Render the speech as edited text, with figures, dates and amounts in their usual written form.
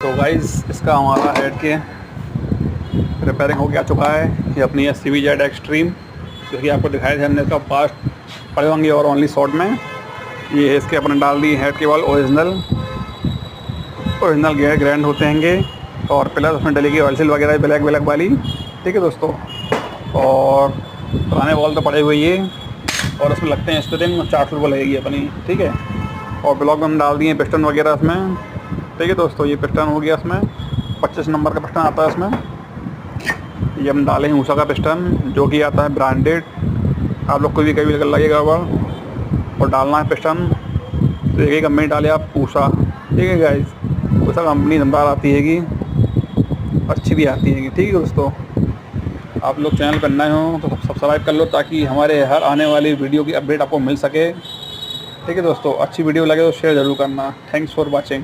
तो गाइस इसका हमारा हेड के रिपेयरिंग हो गया चुका है। ये अपनी है CVZ एक्सट्रीम, जो कि आपको दिखाया था हमने। इसका पार्ट पड़े होंगे और ओनली शॉर्ट में ये इसके अपने डाल दिए हेड के वाल ओरिजिनल गेयर ग्रैंड होते हैंगे। और प्लस उसमें डलेगी ऑयल सील वगैरह ब्लैक वाली। ठीक है दोस्तों, और पुराने बॉल तो पड़े हुए ये, और उसमें लगते हैं स्प्रिंग और 4 फुट लगेगी अपनी। ठीक है, और ब्लॉक में हम डाल दिए पिस्टन वगैरह इसमें। ठीक है दोस्तों, ये पिस्टन हो गया इसमें 25 नंबर का पिस्टन आता है इसमें। ये हम डाले हैं ऊषा का पिस्टन, जो कि आता है ब्रांडेड। आप लोग को भी कभी लगेगा और डालना है पिस्टन तो एक ही कंपनी डाले आप, ऊषा। ठीक है गाइस, ऊषा कंपनी दमदार आती हैगी, अच्छी भी आती हैगी। ठीक है दोस्तों, आप लोग चैनल पर नए हो तो सब्सक्राइब कर लो, ताकि हमारे हर आने वाली वीडियो की अपडेट आपको मिल सके। ठीक है दोस्तों, अच्छी वीडियो लगे तो शेयर ज़रूर करना। Thanks for watching.